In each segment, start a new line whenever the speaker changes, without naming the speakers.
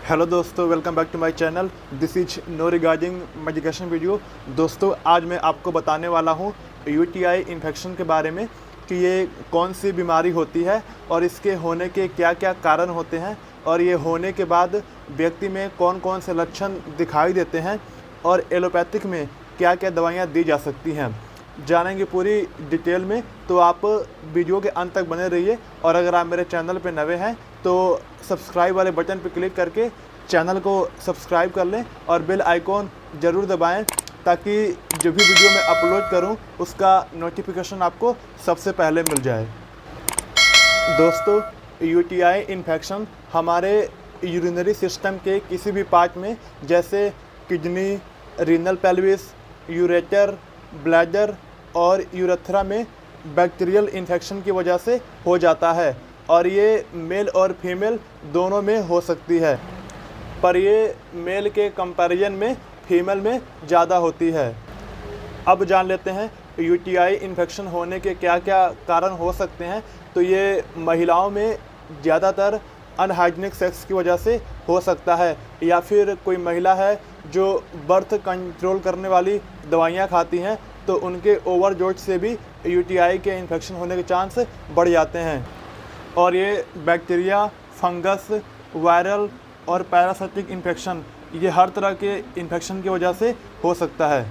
Hello दोस्तों, welcome back to my channel. This is no regarding medication video. दोस्तों, आज मैं आपको बताने वाला हूँ यूटीआई इन्फेक्शन के बारे में कि ये कौन सी बीमारी होती है और इसके होने के क्या क्या कारण होते हैं और ये होने के बाद व्यक्ति में कौन कौन से लक्षण दिखाई देते हैं और एलोपैथिक में क्या क्या दवाइयाँ दी जा सकती हैं। जानेंगे पूरी डिटेल में, तो आप वीडियो के अंत तक बने रहिए। और अगर आप मेरे चैनल पर नए हैं तो सब्सक्राइब वाले बटन पर क्लिक करके चैनल को सब्सक्राइब कर लें और बेल आइकॉन ज़रूर दबाएं ताकि जो भी वीडियो मैं अपलोड करूं उसका नोटिफिकेशन आपको सबसे पहले मिल जाए। दोस्तों, यूटीआई इन्फेक्शन हमारे यूरिनरी सिस्टम के किसी भी पार्ट में, जैसे kidney, renal pelvis, ureter, bladder और यूरेथ्रा में बैक्टीरियल इन्फेक्शन की वजह से हो जाता है और ये मेल और फीमेल दोनों में हो सकती है, पर ये मेल के कंपैरिजन में फीमेल में ज़्यादा होती है। अब जान लेते हैं यूटीआई इन्फेक्शन होने के क्या क्या कारण हो सकते हैं। तो ये महिलाओं में ज़्यादातर अनहाइजीनिक सेक्स की वजह से हो सकता है, या फिर कोई महिला है जो बर्थ कंट्रोल करने वाली दवाइयाँ खाती हैं तो उनके ओवरडोज से भी यूटीआई के इन्फेक्शन होने के चांस बढ़ जाते हैं। और ये बैक्टीरिया, फंगस, वायरल और पैरासाइटिक इन्फेक्शन, ये हर तरह के इन्फेक्शन की वजह से हो सकता है।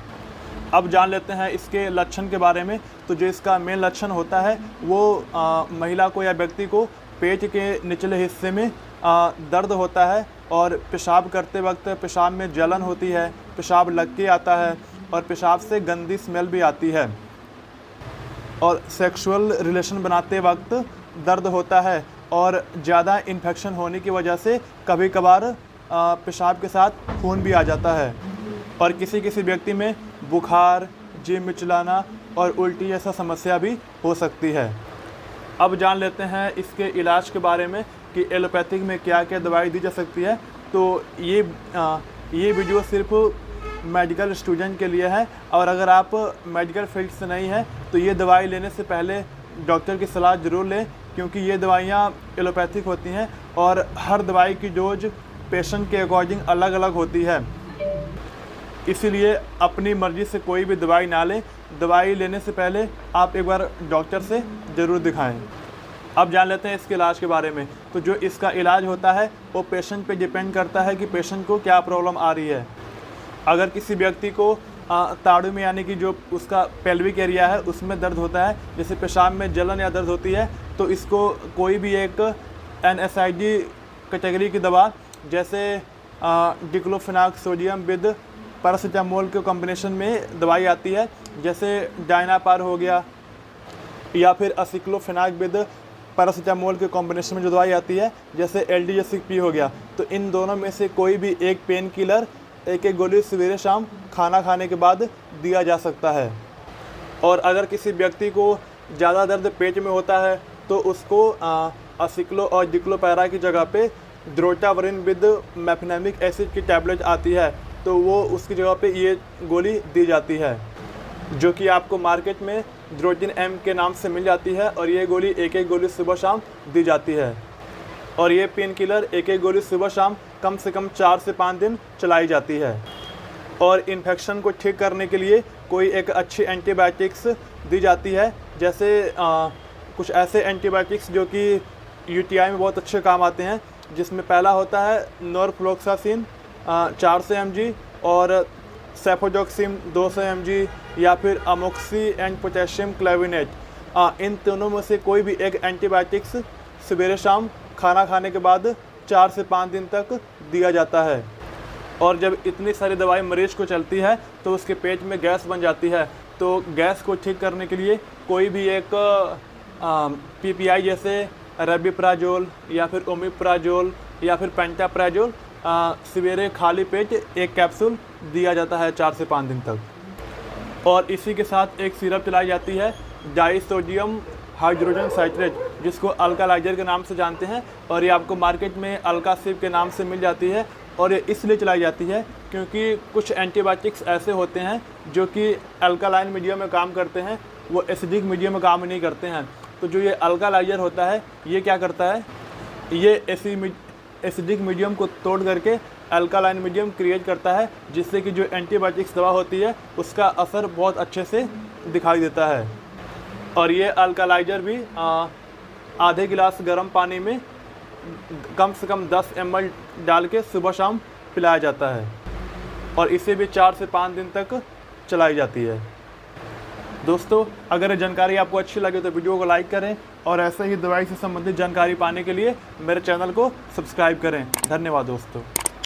अब जान लेते हैं इसके लक्षण के बारे में। तो जो इसका मेन लक्षण होता है वो महिला को या व्यक्ति को पेट के निचले हिस्से में दर्द होता है और पेशाब करते वक्त पेशाब में जलन होती है, पेशाब लग के आता है और पेशाब से गंदी स्मेल भी आती है। और सेक्सुअल रिलेशन बनाते वक्त दर्द होता है और ज़्यादा इन्फेक्शन होने की वजह से कभी कभार पेशाब के साथ खून भी आ जाता है। और किसी किसी व्यक्ति में बुखार, जी मिचलाना और उल्टी जैसा समस्या भी हो सकती है। अब जान लेते हैं इसके इलाज के बारे में कि एलोपैथिक में क्या क्या दवाई दी जा सकती है। तो ये वीडियो सिर्फ मेडिकल स्टूडेंट के लिए है, और अगर आप मेडिकल फील्ड से नहीं हैं तो ये दवाई लेने से पहले डॉक्टर की सलाह ज़रूर लें, क्योंकि ये दवाइयाँ एलोपैथिक होती हैं और हर दवाई की डोज पेशेंट के अकॉर्डिंग अलग अलग होती है। इसीलिए अपनी मर्ज़ी से कोई भी दवाई ना लें। दवाई लेने से पहले आप एक बार डॉक्टर से ज़रूर दिखाएं। अब जान लेते हैं इसके इलाज के बारे में। तो जो इसका इलाज होता है वो पेशेंट पे डिपेंड करता है कि पेशेंट को क्या प्रॉब्लम आ रही है। अगर किसी व्यक्ति को ताड़ू में, यानी कि जो उसका पेल्विक एरिया है उसमें दर्द होता है, जैसे पेशाब में जलन या दर्द होती है, तो इसको कोई भी एक NSAID कैटेगरी की दवा, जैसे डिक्लोफेनाक सोडियम विद पैरासीटामोल के कॉम्बिनेशन में दवाई आती है, जैसे डायनापार हो गया, या फिर असिक्लोफेनाक विद पैरासीटामोल के कॉम्बिनेशन में जो दवाई आती है जैसे LDSP हो गया। तो इन दोनों में से कोई भी एक पेन किलर एक एक गोली सवेरे शाम खाना खाने के बाद दिया जा सकता है। और अगर किसी व्यक्ति को ज़्यादा दर्द पेट में होता है तो उसको असिक्लो और डिक्लोपैरा की जगह पे ड्रोटावरिन विद मेफेनेमिक एसिड की टैबलेट आती है, तो वो उसकी जगह पे ये गोली दी जाती है, जो कि आपको मार्केट में ड्रोटिन M के नाम से मिल जाती है। और ये गोली एक एक गोली सुबह शाम दी जाती है। और ये पेन किलर एक एक गोली सुबह शाम कम से कम 4 से 5 दिन चलाई जाती है। और इन्फेक्शन को ठीक करने के लिए कोई एक अच्छी एंटीबायोटिक्स दी जाती है, जैसे कुछ ऐसे एंटीबायोटिक्स जो कि यूटीआई में बहुत अच्छे काम आते हैं, जिसमें पहला होता है नॉरफ्लोक्सासिन 400 mg और सेफोडोक्सिम 200 mg, या फिर अमोक्सी एंड पोटेशियम क्लेविनेट। इन तीनों में से कोई भी एक एंटीबायोटिक्स सवेरे शाम खाना खाने के बाद 4 से 5 दिन तक दिया जाता है। और जब इतनी सारी दवाई मरीज़ को चलती है तो उसके पेट में गैस बन जाती है। तो गैस को ठीक करने के लिए कोई भी एक PPI जैसे रेबिप्राजोल या फिर ओमिप्राजोल या फिर पेंटाप्राजोल सवेरे खाली पेट एक कैप्सूल दिया जाता है 4 से 5 दिन तक। और इसी के साथ एक सिरप चलाई जाती है डाइसोडियम हाइड्रोजन साइट्रेट, जिसको अल्कालाइजर के नाम से जानते हैं, और ये आपको मार्केट में अल्कासिप के नाम से मिल जाती है। और ये इसलिए चलाई जाती है क्योंकि कुछ एंटीबायोटिक्स ऐसे होते हैं जो कि अल्कालाइन मीडियम में काम करते हैं, वो एसिडिक मीडियम में काम नहीं करते हैं। तो जो ये अल्कालाइजर होता है ये क्या करता है, ये एसिडिक मीडियम को तोड़ करके अल्कालाइन मीडियम क्रिएट करता है, जिससे कि जो एंटीबायोटिक्स दवा होती है उसका असर बहुत अच्छे से दिखाई देता है। और ये अल्कलाइज़र भी आधे गिलास गर्म पानी में कम से कम 10 ml डाल के सुबह शाम पिलाया जाता है और इसे भी 4 से 5 दिन तक चलाई जाती है। दोस्तों, अगर ये जानकारी आपको अच्छी लगे तो वीडियो को लाइक करें और ऐसे ही दवाई से संबंधित जानकारी पाने के लिए मेरे चैनल को सब्सक्राइब करें। धन्यवाद दोस्तों।